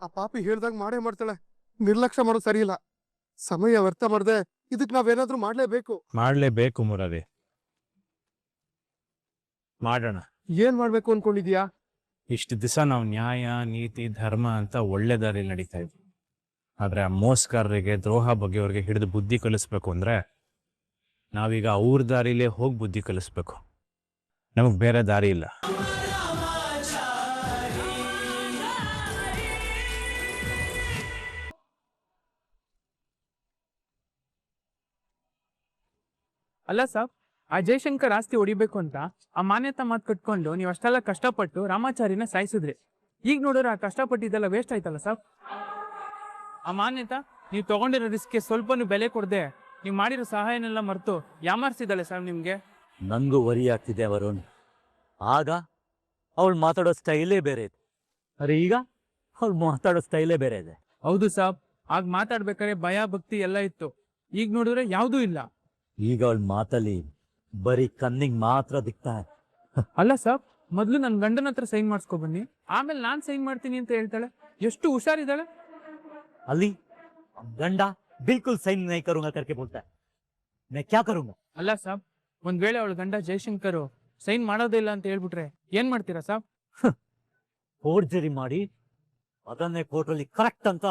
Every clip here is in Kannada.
ಆ ಪಾಪಿ ಹೇಳ್ದಾಗ ಮಾಡೇ ಮಾಡ್ತಾಳೆ. ನಿರ್ಲಕ್ಷ್ಯ ಮಾಡೋದು ಸರಿ ಇಲ್ಲ. ಸಮಯ ವ್ಯರ್ಥ ಮಾಡದೆ ಇದಕ್ ನಾವೇನಾದ್ರೂ ಮಾಡ್ಲೇಬೇಕು ಮುರಾರಿ. ಮಾಡೋಣ. ಏನ್ ಮಾಡ್ಬೇಕು ಅನ್ಕೊಂಡಿದ್ಯಾ? ಇಷ್ಟು ದಿವಸ ನಾವು ನ್ಯಾಯ ನೀತಿ ಧರ್ಮ ಅಂತ ಒಳ್ಳೆ ದಾರಿ ನಡೀತಾ ಇದ್ವಿ. ಆದ್ರೆ ಆ ಮೋಸಗಾರರಿಗೆ ದ್ರೋಹ ಬಗೆಯವ್ರಿಗೆ ಹಿಡಿದು ಬುದ್ಧಿ ಕಲಿಸ್ಬೇಕು ಅಂದ್ರೆ ನಾವೀಗ ಅವ್ರ ದಾರಿಲೇ ಹೋಗಿ ಬುದ್ಧಿ ಕಲಿಸ್ಬೇಕು. ನಮಗ್ ಬೇರೆ ದಾರಿ ಇಲ್ಲ. ಅಲ್ಲ ಸಾಬ್, ಆ ಜಯಶಂಕರ್ ಆಸ್ತಿ ಹೊಡಿಬೇಕು ಅಂತ ಆ ಮಾನ್ಯತಾ ಮಾತು ಕಟ್ಕೊಂಡು ನೀವು ಅಷ್ಟೆಲ್ಲ ಕಷ್ಟಪಟ್ಟು ರಾಮಾಚಾರಿನ ಸಾಯಿಸಿದ್ರಿ. ಈಗ ನೋಡಿದ್ರೆ ಆ ಕಷ್ಟಪಟ್ಟಿದ್ದೆಲ್ಲ ವೇಸ್ಟ್ ಆಯ್ತಲ್ಲ ಸಾಬ್. ಆ ಮಾನ್ಯತಾ ನೀವು ತಗೊಂಡಿರೋ ರಿಸ್ಕ್ಗೆ ಸ್ವಲ್ಪನೂ ಬೆಲೆ ಕೊಡದೆ ನೀವು ಮಾಡಿರೋ ಸಹಾಯನೆಲ್ಲ ಮರೆತು ಯಾಮಾರಿಸಿದಾಳೆ ಸಾಬ್ ನಿಮ್ಗೆ. ನಂಗೂ ವರಿ ಆಗ್ತಿದೆ ವರುಣ್. ಆಗ ಅವಳು ಮಾತಾಡೋ ಸ್ಟೈಲೇ ಬೇರೆ ಇದೆ. ಅರೆ ಈಗ ಅವಳು ಮಾತಾಡೋ ಸ್ಟೈಲೇ ಬೇರೆ ಇದೆ. ಹೌದು ಸಾಬ್, ಆಗ ಮಾತಾಡ್ಬೇಕಾದ್ರೆ ಭಯ ಭಕ್ತಿ ಎಲ್ಲ ಇತ್ತು. ಈಗ ನೋಡಿದ್ರೆ ಯಾವುದೂ ಇಲ್ಲ. ಈಗ ಅವಳ ಮಾತಲ್ಲಿ ಬರೀ ಕಣ್ಣಿಗೆ ಮಾತ್ರ ದಿಕ್ತಾ. ಅಲ್ಲ ಸಾಬ್, ಮೊದ್ಲು ನನ್ನ ಗಂಡನ ಹತ್ರ ಸೈನ್ ಮಾಡಿಸ್ಕೊ ಬನ್ನಿ, ಆಮೇಲೆ ನಾನ್ ಸೈನ್ ಮಾಡ್ತೀನಿ ಅಂತ ಹೇಳ್ತಾಳೆ. ಎಷ್ಟು ಹುಷಾರಿದ್ದಾಳೆ. ಅಲ್ಲಿ ಗಂಡ ಬಿಲ್ಕುಲ್ ಸೈನ್ नहीं करूंगा करके बोलता है. मैं क्या करूंगा? ಅಲ್ಲ ಸಾಬ್, ಒಂದ್ ವೇಳೆ ಅವಳ ಗಂಡ ಜಯಶಂಕರ್ ಸೈನ್ ಮಾಡೋದೇ ಇಲ್ಲ ಅಂತ ಹೇಳ್ಬಿಟ್ರೆ ಏನ್ ಮಾಡ್ತೀರಾ ಸಾಬ್? ಫೋರ್ಜರಿ ಮಾಡಿ ಅದನ್ನೇ ಕೋರ್ಟಲ್ಲಿ ಕರೆಕ್ಟ್ ಅಂತ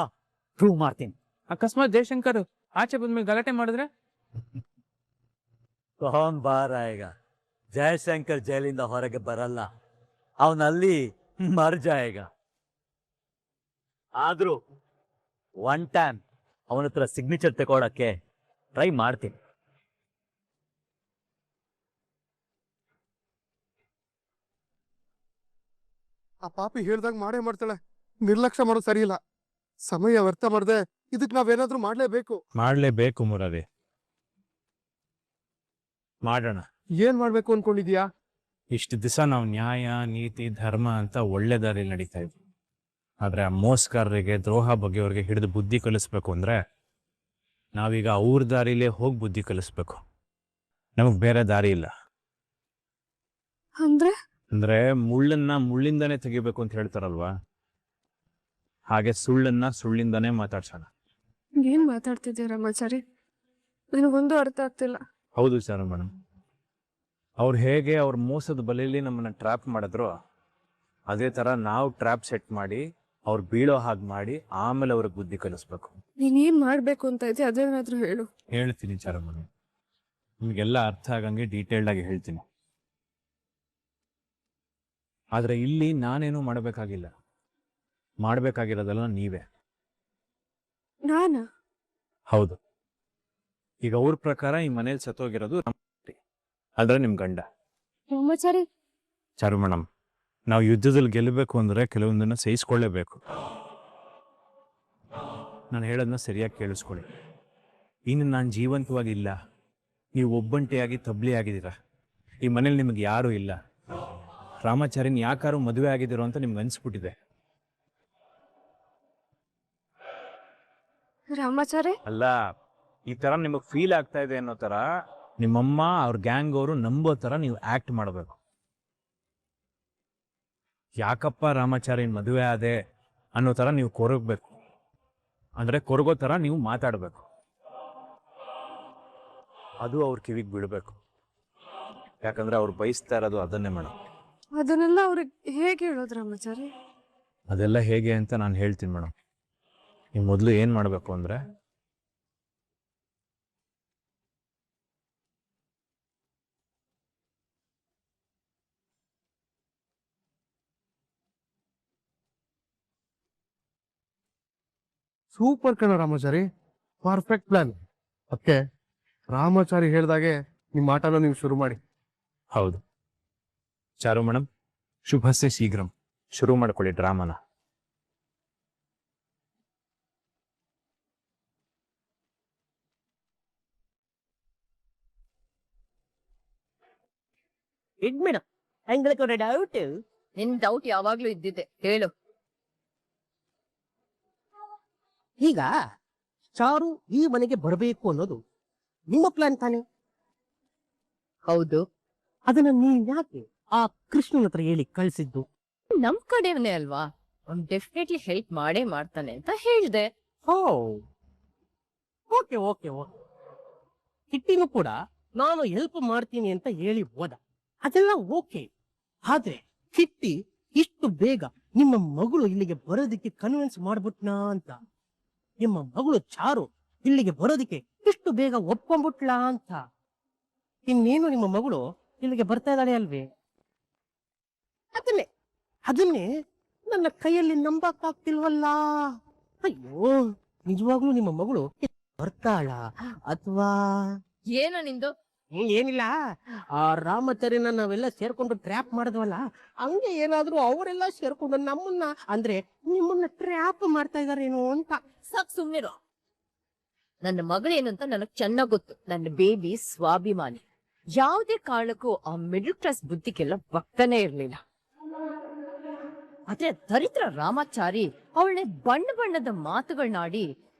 ಪ್ರೂವ್ ಮಾಡ್ತೀನಿ. ಅಕಸ್ಮಾತ್ ಜಯಶಂಕರ್ ಆಚೆ ಬಂದ್ಮೇಲೆ ಗಲಾಟೆ ಮಾಡಿದ್ರೆ? ಕೌನ್ ಬಾರ್ ಆಯೇಗ? ಜಯಶಂಕರ್ ಜೈಲಿಂದ ಹೊರಗೆ ಬರಲ್ಲ, ಅವನಲ್ಲಿ ಮರ್ ಜಾಯೇಗ. ಆದ್ರೂ ಒನ್ ಟೈಮ್ ಅವನ ಹತ್ರ ಸಿಗ್ನೇಚರ್ ತಗೊಳಕ್ಕೆ ಟ್ರೈ ಮಾಡ್ತೀನಿ. ಆ ಪಾಪಿ ಹೇಳ್ದಾಗ ಮಾಡೇ ಮಾಡ್ತಾಳೆ. ನಿರ್ಲಕ್ಷ್ಯ ಮಾಡೋದು ಸರಿ ಇಲ್ಲ. ಸಮಯ ವ್ಯರ್ಥ ಮಾಡದೆ ಇದಕ್ ನಾವೇನಾದ್ರೂ ಮಾಡ್ಲೇಬೇಕು ಮುರಾರಿ. ಮಾಡೋಣ. ಏನ್ ಮಾಡ್ಬೇಕು ಅನ್ಕೊಂಡಿದ್ಯಾ? ಇಷ್ಟು ದಿವಸ ನಾವು ನ್ಯಾಯ ನೀತಿ ಧರ್ಮ ಅಂತ ಒಳ್ಳೆ ದಾರಿ ನಡೀತಾ ಇದ್ವಿ. ಆದ್ರೆ ಆ ಮೋಸಗಾರರಿಗೆ ದ್ರೋಹ ಬಗೆಯವ್ರಿಗೆ ಹಿಡಿದು ಬುದ್ಧಿ ಕಲಿಸ್ಬೇಕು ಅಂದ್ರೆ ನಾವೀಗ ಅವ್ರ ದಾರಿಲೇ ಹೋಗಿ ಬುದ್ಧಿ ಕಲಿಸ್ಬೇಕು. ನಮಗ್ ಬೇರೆ ದಾರಿ ಇಲ್ಲ. ಅಂದ್ರೆ ಮುಳ್ಳನ್ನ ಮುಳ್ಳಿಂದಾನೇ ತೆಗಿಬೇಕು ಅಂತ ಹೇಳ್ತಾರಲ್ವಾ, ಹಾಗೆ ಸುಳ್ಳನ್ನ ಸುಳ್ಳಿಂದಾನೇ ಮಾತಾಡ್ಸೋಣ. ಏನ್ ಮಾತಾಡ್ತಿದ್ದೀರ ರಾಮಾಚಾರಿ? ನನಗೊಂದು ಅರ್ಥ ಆಗ್ತಿಲ್ಲ. ಹೌದು ಸರ್ ಮೇಡಮ್, ಅವ್ರು ಹೇಗೆ ಅವ್ರ ಮೋಸದ ಬಲೆಯಲ್ಲಿ ನಮ್ಮನ್ನ ಟ್ರ್ಯಾಪ್ ಮಾಡಿದ್ರು ಅದೇ ತರ ನಾವು ಟ್ರ್ಯಾಪ್ ಸೆಟ್ ಮಾಡಿ ಅವ್ರು ಬೀಳೋ ಹಾಗೆ ಮಾಡಿ ಆಮೇಲೆ ಅವ್ರಿಗೆ ಬುದ್ಧಿ ಕಲಿಸ್ಬೇಕು. ನೀನ್ ಏನ್ ಮಾಡ್ಬೇಕು ಅಂತ ಇದ್ದೆ ಅದೇನಾದ್ರೂ ಹೇಳು. ಹೇಳ್ತೀನಿ ಚಾರು ಮೇಡಮ್, ನಿಮಗೆಲ್ಲ ಅರ್ಥ ಆಗಂಗೆ ಡೀಟೇಲ್ಡ್ ಆಗಿ ಹೇಳ್ತೀನಿ. ಆದ್ರೆ ಇಲ್ಲಿ ನಾನೇನು ಮಾಡಬೇಕಾಗಿಲ್ಲ. ಮಾಡ್ಬೇಕಾಗಿರೋದಲ್ಲ ನೀವೇ. ನಾನಾ? ಹೌದು. ಈಗ ಅವ್ರ ಪ್ರಕಾರ ಈ ಮನೇಲಿ ಸತ್ತೋಗಿರೋದು ಆದ್ರೆ ನಿಮ್ ಗಂಡ. ರಾಮಾಚಾರಿ, ಚಾರು ಮೇಡಮ್, ನಾವು ಯುದ್ಧದಲ್ಲಿ ಗೆಲ್ಲಬೇಕು ಅಂದ್ರೆ ಕೆಲವೊಂದನ್ನ ಸಹಿಸ್ಕೊಳ್ಳೇಬೇಕು. ನಾನು ಹೇಳೋದನ್ನ ಸರಿಯಾಗಿ ಕೇಳಿಸ್ಕೊಳ್ಳಿ. ಇನ್ನು ನಾನು ಜೀವಂತವಾಗಿಲ್ಲ, ನೀವು ಒಬ್ಬಂಟಿಯಾಗಿ ತಬ್ಲಿ ಆಗಿದ್ದೀರಾ. ಈ ಮನೇಲಿ ನಿಮಗೆ ಯಾರೂ ಇಲ್ಲ. ರಾಮಾಚಾರಿನ ಯಾಕಾರು ಮದುವೆ ಆಗಿದ್ದೀರೋ ಅಂತ ನಿಮ್ಗೆ ಅನ್ಸ್ಬಿಟ್ಟಿದೆ. ರಾಮಾಚಾರಿ ಅಲ್ಲ, ಈ ತರ ನಿಮಗೆ ಫೀಲ್ ಆಗ್ತಾ ಇದೆ ಅನ್ನೋ ತರ ನಿಮ್ಮಮ್ಮ ಅವ್ರ ಗ್ಯಾಂಗ್ ಅವರು ನಂಬೋ ತರ ನೀವು ಆಕ್ಟ್ ಮಾಡಬೇಕು. ಯಾಕಪ್ಪ ರಾಮಾಚಾರಿನ ಮದುವೆ ಆದೆ ಅನ್ನೋ ತರ ನೀವು ಕೊರಗಬೇಕು. ಅಂದ್ರೆ ಕೊರಗೋ ತರ ನೀವು ಮಾತಾಡ್ಬೇಕು. ಅದು ಅವ್ರ ಕಿವಿಗೆ ಬಿಡ್ಬೇಕು. ಯಾಕಂದ್ರೆ ಅವ್ರು ಬಯಸ್ತಾ ಇರೋದು ಅದನ್ನೇ ಮೇಡಮ್. ಅದನ್ನೆಲ್ಲ ಅವ್ರಿಗೆ ಹೇಗೆ ಹೇಳೋದು ರಾಮಾಚಾರಿ? ಅದೆಲ್ಲ ಹೇಗೆ ಅಂತ ನಾನು ಹೇಳ್ತೀನಿ ಮೇಡಮ್. ನೀವು ಮೊದಲು ಏನು ಮಾಡಬೇಕು ಅಂದರೆ, ಸೂಪರ್ ಕಣ Ramachari, perfect plan. Okay, Ramachari ಹೇಳ್ದಾಗೆ ನಿಮ್ಮ ಆಟನ ನೀವು ಶುರು ಮಾಡಿ. ಹೌದು ಚಾರು ಮೇಡಮ್, ಶುಭಸ್ಯ ಶೀಘ್ರಂ. ಶುರು ಮಾಡ್ಕೊಳ್ಳಿ ಡ್ರಾಮಾನ. ಮೇಡಮ್, ಎಂಗ್ಳಿಗೆ ಒಂದು ಡೌಟ್. ನಿನ್ ಡೌಟ್ ಯಾವಾಗ್ಲೂ ಇದ್ದಿದ್ದೆ, ಹೇಳು. ಈಗ ಚಾರು ಈ ಮನೆಗೆ ಬರಬೇಕು ಅನ್ನೋದು ನಿಮ್ಮ ಪ್ಲಾನ್ ತಾನೆ? ಹೌದು. ಅದನ್ನ ನೀವ್ ಯಾಕೆ ಆ ಕೃಷ್ಣನ ಹತ್ರ ಹೇಳಿ ಕಳ್ಸಿದ್ದು? ನಮ್ ಕಡೆಯವನೇ ಅಲ್ವಾ, ಅವ್ನು ಡೆಫಿನೆಟ್ಲಿ ಹೆಲ್ಪ್ ಮಾಡೇ ಮಾಡ್ತಾನೆ ಅಂತ ಹೇಳ್ದೆ. ಓ ಓಕೆ ಓಕೆ ಓಕೆ. ಕಿಟ್ಟಿನೂ ಕೂಡ ನಾನು ಹೆಲ್ಪ್ ಮಾಡ್ತೀನಿ ಅಂತ ಹೇಳಿ ಹೋದ, ಅದೆಲ್ಲ ಓಕೆ. ಆದ್ರೆ ಕಿಟ್ಟಿ ಇಷ್ಟು ಬೇಗ ನಿಮ್ಮ ಮಗಳು ಇಲ್ಲಿಗೆ ಬರೋದಕ್ಕೆ ಕನ್ವಿನ್ಸ್ ಮಾಡ್ಬಿಟ್ನಾ ಅಂತ, ನಿಮ್ಮ ಮಗಳು ಚಾರು ಇಲ್ಲಿಗೆ ಬರೋದಕ್ಕೆ ಇಷ್ಟು ಬೇಗ ಒಪ್ಕೊಂಡ್ಬಿಟ್ಲಾ ಅಂತ. ಇನ್ನೇನು ನಿಮ್ಮ ಮಗಳು ಇಲ್ಲಿಗೆ ಬರ್ತಾ ಇದ್ದಾಳೆ ಅಲ್ವೇ? ಅದನ್ನೇ ನನ್ನ ಕೈಯಲ್ಲಿ ನಂಬಕ್ಕಾಗ್ತಿಲ್ವಲ್ಲ. ಅಯ್ಯೋ, ನಿಜವಾಗ್ಲೂ ನಿಮ್ಮ ಮಗಳು ಬರ್ತಾಳ ಅಥವಾ ಏನೋ ನಿಂದು? ಏನಿಲ್ಲ, ಆ ರಾಮಚರಿನ ನಾವೆಲ್ಲ ಸೇರ್ಕೊಂಡು ಟ್ರ್ಯಾಪ್ ಮಾಡಿದ್ವಲ್ಲ, ಹಂಗೆ ಏನಾದ್ರೂ ಅವರೆಲ್ಲ ಸೇರ್ಕೊಂಡು ನಮ್ಮನ್ನ ಅಂದ್ರೆ ನಿಮ್ಮನ್ನ ಟ್ರ್ಯಾಪ್ ಮಾಡ್ತಾ ಇದಾರೇನೋ ಅಂತ. ಸಾಕ್ ಸುಮ್ನಿರು. ನನ್ನ ಮಗಳೇನು ಅಂತ ನನಗ್ ಚೆನ್ನಾಗ್ ಗೊತ್ತು. ನನ್ನ ಬೇಬಿ ಸ್ವಾಭಿಮಾನಿ. ಯಾವುದೇ ಕಾರಣಕ್ಕೂ ಆ ಮಿಡಲ್ ಕ್ಲಾಸ್ ಬುದ್ಧಿಗೆಲ್ಲ ಬಕ್ಕನೇ ಇರ್ಲಿಲ್ಲ. ಆದ್ರೆ ದರಿದ್ರ ರಾಮಾಚಾರಿ ಅವಳನ್ನೇ ಬಣ್ಣ ಬಣ್ಣದ ಮಾತುಗಳನ್ನಾಡಿ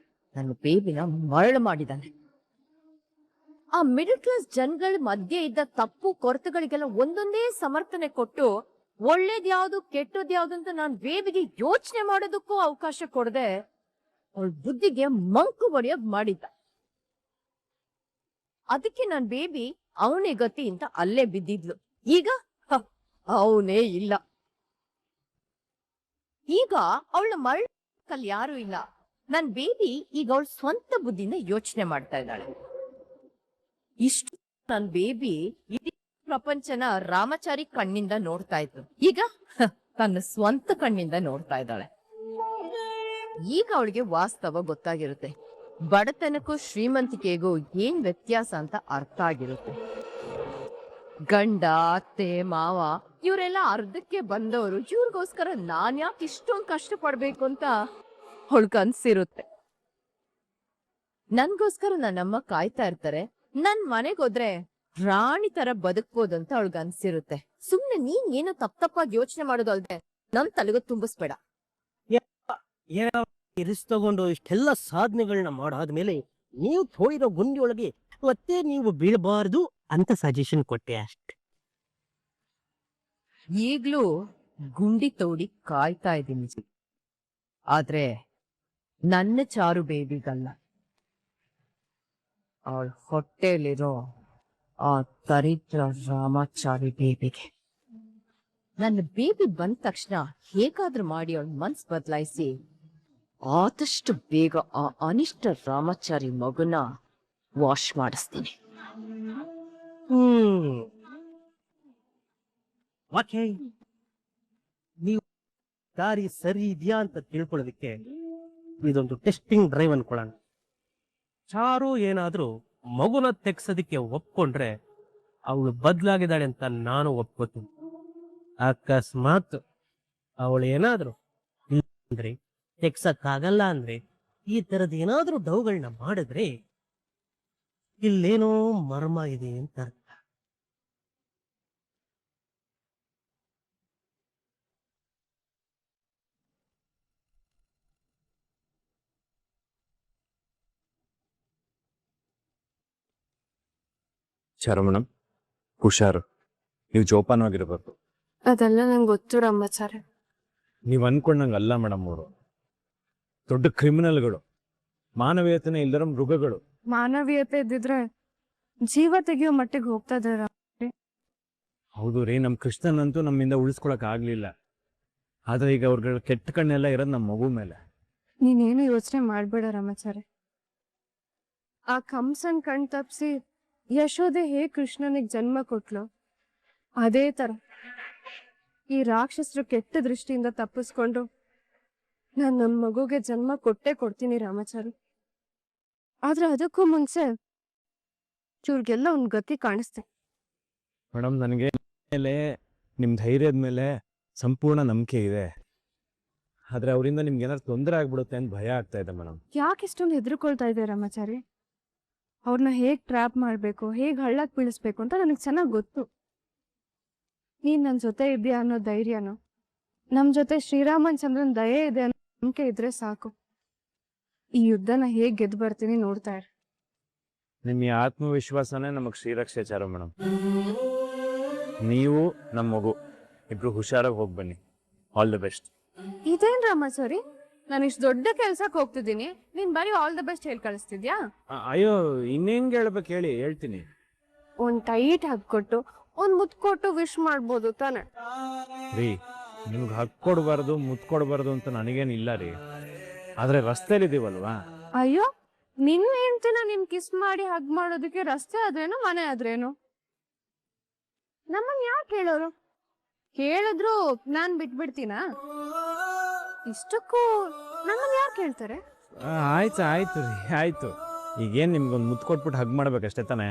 ನನ್ನ ಬೇಬಿನ ಮರಳು ಮಾಡಿದಾನೆ. ಆ ಮಿಡಲ್ ಕ್ಲಾಸ್ ಜನಗಳ ಮಧ್ಯೆ ಇದ್ದ ತಪ್ಪು ಕೊರತೆಗಳಿಗೆಲ್ಲ ಒಂದೊಂದೇ ಸಮರ್ಥನೆ ಕೊಟ್ಟು ಒಳ್ಳೇದ್ಯಾವ್ದು ಕೆಟ್ಟದ್ಯಾವ್ದು ಅಂತ ನಾನ್ ಬೇಬಿಗೆ ಯೋಚನೆ ಮಾಡೋದಕ್ಕೂ ಅವಕಾಶ ಕೊಡದೆ ಅವಳ ಬುದ್ಧಿಗೆ ಮಂಕು ಬಡಿಯೋಗ್ ಮಾಡಿದ್ದ. ಅದಕ್ಕೆ ನನ್ ಬೇಬಿ ಅವನೇ ಗತಿ ಅಂತ ಅಲ್ಲೇ ಬಿದ್ದಿದ್ಲು. ಈಗ ಅವನೇ ಇಲ್ಲ. ಈಗ ಅವಳ ಮರಳಲ್ಲಿ ಯಾರು ಇಲ್ಲ. ನನ್ ಬೇಬಿ ಈಗ ಅವಳ ಸ್ವಂತ ಬುದ್ಧಿಯಿಂದ ಯೋಚನೆ ಮಾಡ್ತಾ ಇದ್ದಾಳೆ. ಇಷ್ಟು ನನ್ ಬೇಬಿ ಇಡೀ ಪ್ರಪಂಚನ ರಾಮಚಾರಿ ಕಣ್ಣಿಂದ ನೋಡ್ತಾ ಇತ್ತು. ಈಗ ತನ್ನ ಸ್ವಂತ ಕಣ್ಣಿಂದ ನೋಡ್ತಾ ಇದ್ದಾಳೆ. ಈಗ ಅವಳಿಗೆ ವಾಸ್ತವ ಗೊತ್ತಾಗಿರುತ್ತೆ. ಬಡತನಕ್ಕೂ ಶ್ರೀಮಂತಿಕೆಗೂ ಏನ್ ವ್ಯತ್ಯಾಸ ಅಂತ ಅರ್ಥ ಆಗಿರುತ್ತೆ. ಗಂಡ, ಅತ್ತೆ, ಮಾವ ಇವರೆಲ್ಲ ಅರ್ಧಕ್ಕೆ ಬಂದವರು. ಇವ್ರಿಗೋಸ್ಕರ ನಾನ್ ಯಾಕೆ ಇಷ್ಟೊಂದು ಕಷ್ಟ ಪಡ್ಬೇಕು ಅಂತ ಅವಳ್ಗನ್ಸಿರುತ್ತೆ. ನನ್ಗೋಸ್ಕರ ನನ್ನಮ್ಮ ಕಾಯ್ತಾ ಇರ್ತಾರೆ. ನನ್ ಮನೆಗೋದ್ರೆ ರಾಣಿ ತರ ಬದುಕ್ಬೋದು ಅಂತ ಅವಳ್ಗನ್ಸಿರುತ್ತೆ. ಸುಮ್ನೆ ನೀನ್ ಏನೋ ತಪ್ಪಾಗಿ ಯೋಚನೆ ಮಾಡೋದು ಅಲ್ದೆ ನಮ್ ತಲೆಗೂ ತುಂಬಿಸ್ಬೇಡ. ರಿಸ್ಕ್ ತಗೊಂಡು ಇಷ್ಟೆಲ್ಲ ಸಾಧನೆಗಳನ್ನ ಮಾಡಾದ್ಮೇಲೆ ನೀವು ತೋಡಿರೋ ಗುಂಡಿ ಒಳಗೆ ಮತ್ತೆ ನೀವು ಬೀಳಬಾರ್ದು ಅಂತ ಸಜೆಷನ್ ಕೊಟ್ಟೆ ಅಷ್ಟೆ. ಈಗ್ಲೂ ಗುಂಡಿ ತೋಡಿ ಕಾಯ್ತಾ ಇದ್ದೀನಿ. ಆದ್ರೆ ನನ್ನ ಚಾರು ಬೇಬಿಗಲ್ಲ, ಅವಳ ಹೊಟ್ಟೆಲಿರೋ ಆ ದರಿದ್ರ ರಾಮಾಚಾರಿ ಬೇಬಿಗೆ. ನನ್ನ ಬೇಬಿ ಬಂದ ತಕ್ಷಣ ಹೇಗಾದ್ರೂ ಮಾಡಿ ಅವಳ ಮನ್ಸ್ ಬದಲಾಯಿಸಿ ಆದಷ್ಟು ಬೇಗ ಆ ಅನಿಷ್ಟ ರಾಮಾಚಾರಿ ಮಗುನ ವಾಶ್ ಮಾಡಿಸ್ತೀನಿ. ಓಕೆ, ನೀವು ದಾರಿ ಸರಿ ಇದೆಯಾ ಅಂತ ತಿಳ್ಕೊಳ್ಳೋದಕ್ಕೆ ಇದೊಂದು ಟೆಸ್ಟಿಂಗ್ ಡ್ರೈವ್ ಅನ್ಕೊಳ್ಳೋಣ. ಚಾರು ಏನಾದ್ರೂ ಮಗುನ ತೆಗ್ಸೋದಿಕ್ಕೆ ಒಪ್ಕೊಂಡ್ರೆ ಅವಳು ಬದಲಾಗಿದ್ದಾಳೆ ಅಂತ ನಾನು ಒಪ್ಕೋತೀನಿ. ಅಕಸ್ಮಾತ್ ಅವಳು ಏನಾದ್ರು ಅಂದ್ರೆ ತೆಗ್ಸಕ್ಕಾಗಲ್ಲ ಅಂದ್ರೆ ಈ ತರದ್ ಏನಾದ್ರೂ ಡೌಗಳನ್ನ ಮಾಡಿದ್ರೆ ಇಲ್ಲೇನೋ ಮರ್ಮ ಇದೆ ಅಂತ ಅರ್ಥ. ಶರವಣಂ, ಹುಷಾರು. ನೀವು ಜೋಪಾನವಾಗಿರ್ಬೇಕು. ಅದೆಲ್ಲ ನಂಗೆ ಗೊತ್ತು ರಾಮಾಚಾರ್ಯ. ನೀವು ಅನ್ಕೊಂಡಂಗೆ ಅಲ್ಲ ಮೇಡಮ್, ಅವರು ದೊಡ್ಡ ಕ್ರಿಮಿನಲ್ಗಳು, ಮಾನವೀಯತೆನೇ ಇಲ್ಲರ ಮೃಗಗಳು. ಮಾನವೀಯತೆ ಇದ್ದಿದ್ರೆ ಜೀವ ತೆಗಿಯೋ ಮಟ್ಟಿಗೆ ಹೋಗ್ತಾ ಇದಾರ. ಹೌದು ರೀ, ನಮ್ಮ ಕೃಷ್ಣನಂತೂ ನಮ್ಮಿಂದ ಉಳಿಸ್ಕೊಳಕ್ ಆಗ್ಲಿಲ್ಲ. ಆದ್ರೆ ಈಗ ಅವ್ರಗಳ ಕೆಟ್ಟ ಕಣ್ಣೆಲ್ಲ ಇರೋದು ನಮ್ಮ ಮಗು ಮೇಲೆ. ನೀನೇನು ಯೋಚನೆ ಮಾಡ್ಬೇಡ ರಾಮಾಚಾರ್ಯ. ಆ ಕಂಸನ್ ಕಣ್ ತಪ್ಸಿ ಯಶೋದೆ ಹೇಗ್ ಕೃಷ್ಣನಿಗೆ ಜನ್ಮ ಕೊಟ್ಲು, ಅದೇ ತರ ಈ ರಾಕ್ಷಸರು ಕೆಟ್ಟ ದೃಷ್ಟಿಯಿಂದ ತಪ್ಪಿಸ್ಕೊಂಡು ನಾನು ನನ್ನ ಮಗುಗೆ ಜನ್ಮ ಕೊಟ್ಟೇ ಕೊಡ್ತೀನಿ ರಾಮಾಚಾರಿ. ಆದ್ರೆ ಅದಕ್ಕೂ ಮುಂಚೆ ಇವ್ರಿಗೆಲ್ಲ ಒಂದ್ ಗತಿ ಕಾಣಿಸ್ತೆ. ಮೇಡಮ್, ನನಗೆ ಮೇಲೆ ನಿಮ್ಮ ಧೈರ್ಯದ ಮೇಲೆ ಸಂಪೂರ್ಣ ನಂಬಿಕೆ ಇದೆ. ಆದ್ರೆ ಅವರಿಂದ ನಿಮ್ಗೆ ಏನಾದ್ರು ತೊಂದರೆ ಆಗ್ಬಿಡುತ್ತೆ ಅಂತ ಭಯ ಆಗ್ತಾ ಇದೆ ಮೇಡಮ್. ಯಾಕೆ ಇಷ್ಟೊಂದು ಹೆದರ್ಕೊಳ್ತಾ ಇದೆ ರಾಮಾಚಾರಿ? ಅವ್ರನ್ನ ಹೇಗ್ ಟ್ರ್ಯಾಪ್ ಮಾಡ್ಬೇಕು, ಹೇಗ್ ಹಳ್ಳಕ್ ಬೀಳಿಸ್ಬೇಕು ಅಂತ ನನಗೆ ಚೆನ್ನಾಗ್ ಗೊತ್ತು. ನೀನ್ ನನ್ ಜೊತೆ ಇದೆಯಾ ಅನ್ನೋ ಧೈರ್ಯನೋ, ನಮ್ ಜೊತೆ ಶ್ರೀರಾಮನ್ ಚಂದ್ರನ್ ದಯೆ ಇದೆ ಅನ್ನೋ ನಂಬಿಕೆ ಇದ್ರೆ ಸಾಕು. ಈ ಯುದ್ಧನ ಹೇಗ್ ಗೆದ್ದು ಬರ್ತೀನಿ ನೋಡ್ತಾ ಇರು. ನಿಮ್ಮ ಈ ಆತ್ಮವಿಶ್ವಾಸನೇ ನಮಗ್ ಶ್ರೀರಕ್ಷೆ ಚಾರು ಮೇಡಮ್. ನೀವು ನಮ್ಮ ಮಗು ಇಬ್ರು ಹುಷಾರಾಗಿ ಹೋಗಿ ಬನ್ನಿ. All the best. ಇದೇನ್ ರಾಮಾಚಾರಿ, ನಾನು ಇಷ್ಟು ದೊಡ್ಡ ಕೆಲ್ಸಕ್ಕೆ ಹೋಗ್ತಿದ್ದೀನಿ, ನೀನ್ ಬರೀ ಆಲ್ ದ ಬೆಸ್ಟ್ ಹೇಳಿ ಕಳಿಸ್ತಿದ್ಯಾ? ಅಯ್ಯೋ ಇನ್ನೇಂಗ್ ಹೇಳ್ಬೇಕು ಹೇಳಿ, ಹೇಳ್ತೀನಿ. ಒಂದ್ ಟೈಟ್ ಹಾಕೊಟ್ಟು ಒಂದ್ ಮುತ್ ಕೊಟ್ಟು ವಿಶ್ ಮಾಡ್ಬೋದು ತಾನೆ? ರೀ, ನಿಮ್ಗೆ ಹಕ್ ಕೊಡ್ಬಾರ್ದು ಮುತ್ ಕೊಡ್ಬಾರ್ದು ಅಂತ ನನಗೇನಿಲ್ಲ ರೀ, ಆದ್ರೆ ರಸ್ತೆಲಿದೀವಲ್ವಾ. ಅಯ್ಯೋ, ನಿನ್ ಹೆಂಡ್ತಿನ ನಿನ್ ಕಿಸ್ ಮಾಡಿ ಹಗ್ ಮಾಡೋದಕ್ಕೆ ರಸ್ತೆ ಆದ್ರೇನು ಮನೆ ಆದ್ರೇನು? ನಮ್ಮನ್ ಯಾಕೆ ಕೇಳೋರು? ಕೇಳಿದ್ರು ನಾನ್ ಬಿಟ್ಬಿಡ್ತೀನಾ? ಇಷ್ಟಕ್ಕೂ ನಮ್ಮನ್ ಯಾಕೆ ಕೇಳ್ತಾರೆ? ಆಯ್ತು ಆಯ್ತು ರೀ, ಆಯ್ತು. ಈಗೇನ್ ನಿಮ್ಗೊಂದು ಮುತ್ ಕೊಟ್ಬಿಟ್ಟು ಹಗ್ ಮಾಡ್ಬೇಕಷ್ಟೇ ತಾನೆ?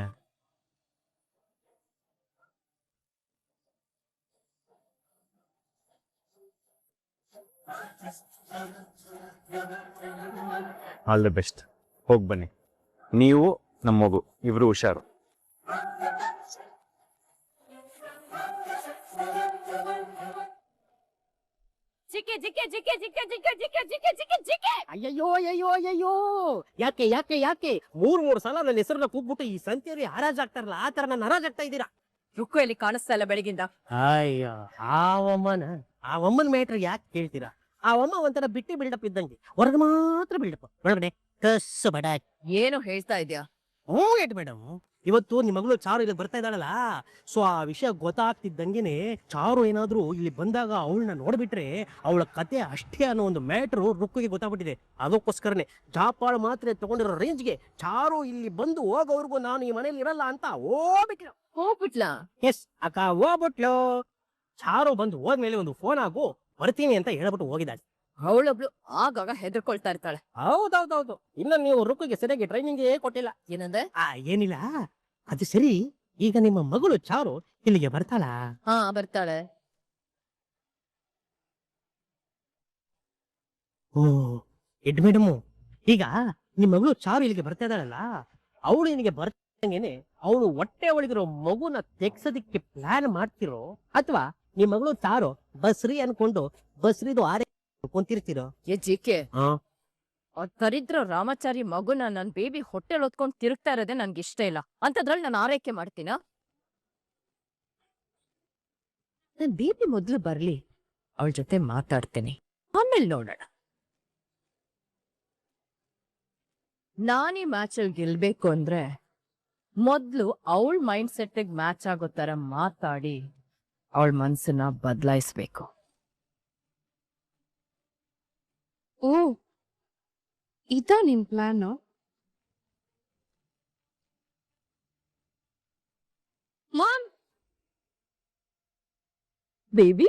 All the best. ಹೋಗಿ ಬನ್ನಿ. ನೀವು ನಮ್ಮ ಮಗು ಇಬ್ರು ಹುಷಾರು. GK GK GK GK GK GK GK GK GK. ಅಯ್ಯಯ್ಯೋ ಅಯ್ಯಯ್ಯೋ ಅಯ್ಯಯ್ಯೋ, ಯಾಕೆ ಯಾಕೆ ಯಾಕೆ ಮೂರ್ ಸಲ ನನ್ನ ಹೆಸರನ್ನ ಕೂಗ್ಬಿಟ್ಟು ಈ ಸಂತೆಯಲ್ಲಿ ಹರಾಜಾಗ್ತಾರಲ್ಲ, ಆ ತರ ನಾನು ಹರಾಜಾಗ್ತಾ ಇದ್ದೀರಾ? ರುಕ್ಕು ಎಲ್ಲಿ ಕಾಣಿಸ್ತಾ ಇಲ್ಲ ಬೆಳಗಿಂದ. ಅಯ್ಯ, ಆ ಅಮ್ಮನ ಮೇಟ್ರ್ ಯಾಕೆ ಕೇಳ್ತೀರಾ? ಆ ಅಮ್ಮ ಒಂಥರ ಬಿಟ್ಟಿ ಬಿಲ್ಡಪ್ ಇದ್ದಂಗೆ, ಹೊರಗೆ ಮಾತ್ರ ಬಿಲ್ಡಪ್, ಒಳಗಡೆ ಕಸ್ಸು ಬಡ. ಏನು ಹೇಳ್ತಾ ಇದ್ಯಾ? ಏಟ್ ಮೇಡಮ್, ಇವತ್ತು ನಿಮ್ಮ ಮಗಳು ಚಾರು ಇಲ್ಲಿ ಬರ್ತಾ ಇದ್ದಾಳಲ್ಲ, ಸೊ ಆ ವಿಷಯ ಗೊತ್ತಾಗ್ತಿದ್ದಂಗೆನೆ ಚಾರು ಏನಾದ್ರೂ ಇಲ್ಲಿ ಬಂದಾಗ ಅವಳನ್ನ ನೋಡ್ಬಿಟ್ರೆ ಅವಳ ಕತೆ ಅಷ್ಟೇ ಅನ್ನೋ ಒಂದು ಮ್ಯಾಟ್ರು ರುಕ್ಕಿಗೆ ಗೊತ್ತಾಗ್ಬಿಟ್ಟಿದೆ. ಅದಕ್ಕೋಸ್ಕರನೇ ಜಾಪಾಳು ಮಾತ್ರ ತಗೊಂಡಿರೋ ರೇಂಜ್ಗೆ ಚಾರು ಇಲ್ಲಿ ಬಂದು ಹೋಗೋವರೆಗೂ ನಾನು ಈ ಮನೇಲಿ ಇರಲ್ಲ ಅಂತ ಹೋಗ್ಬಿಟ್ಲು. ಹೋಗ್ಬಿಟ್ಲಾ? ಎಸ್ ಅಕ್ಕ, ಹೋಗ್ಬಿಟ್ಲು. ಚಾರು ಬಂದು ಹೋದ್ಮೇಲೆ ಒಂದು ಫೋನ್ ಆಗು, ಬರ್ತೀನಿ ಅಂತ ಹೇಳ್ಬಿಟ್ಟು ಹೋಗಿದ್ದಾಳೆ. ಅವಳೊಬ್ಳು ಆಗಾಗ ಹೆದರ್ಕೊಳ್ತಾ ಇರ್ತಾಳೆ. ಹೌದೌದೌದು, ಇನ್ನ ನೀವು ರುಕ್ಕಿಗೆ ಸರಿಯಾಗಿ ಟ್ರೈನಿಂಗ್ ಕೊಟ್ಟಿಲ್ಲ. ಏನಂದ್ರೆ? ಏನಿಲ್ಲ, ಅದು ಸರಿ. ಈಗ ನಿಮ್ಮ ಮಗಳು ಚಾರು ಇಲ್ಲಿಗೆ ಬರ್ತಾಳ? ಹಾ, ಬರ್ತಾಳೆ. ಓ ಎಡ್ ಮೇಡಮು, ಈಗ ನಿಮ್ಮ ಮಗಳು ಚಾರು ಇಲ್ಲಿಗೆ ಬರ್ತಾ ಇದ್ದಾಳಲ್ಲ, ಅವಳು ಇಲ್ಲಿಗೆ ಬರ್ತಂಗೆನೆ ಅವಳು ಹೊಟ್ಟೆ ಒಳಗಿರೋ ಮಗುನ ತೆಗ್ಸೋದಿಕ್ಕೆ ಪ್ಲಾನ್ ಮಾಡ್ತಿರೋ, ಅಥವಾ ನಿಮ್ಮ ಮಗಳು ಚಾರು ಬಸ್ರಿ ಅನ್ಕೊಂಡು ಬಸ್ರಿದು ಆರೆ ಕುಂತಿರ್ತಿರೋ? ಏ ಜಿಕೆ, ದರಿದ್ರ ರಾಮಾಚಾರಿ ಮಗುನ ನನ್ ಬೇಬಿ ಹೊಟ್ಟೆಲ್ ಹೊತ್ಕೊಂಡ್ ತಿರುಗ್ತಾ ಇರೋದೇ ನನ್ಗೆ ಇಷ್ಟ ಇಲ್ಲ. ಅಂತದ್ರಲ್ಲಿ ನಾನು ಆರೈಕೆ ಮಾಡ್ತೀನ? ನನ್ ಬೇಬಿ ಮೊದ್ಲು ಬರ್ಲಿ, ಅವಳ ಜೊತೆ ಮಾತಾಡ್ತೀನಿ, ಆಮೇಲೆ ನೋಡೋಣ. ನಾನೀ ಮ್ಯಾಚಲ್ಲಿ ಗೆಲ್ಬೇಕು ಅಂದ್ರೆ ಮೊದ್ಲು ಅವಳ ಮೈಂಡ್ ಸೆಟ್ಗೆ ಮ್ಯಾಚ್ ಆಗೋ ತರ ಮಾತಾಡಿ ಅವಳ ಮನ್ಸನ್ನ ಬದಲಾಯಿಸ್ಬೇಕು. ಓ, ಇದಾ ನಿನ್ ಪ್ಲಾನು? ಬೇಬಿ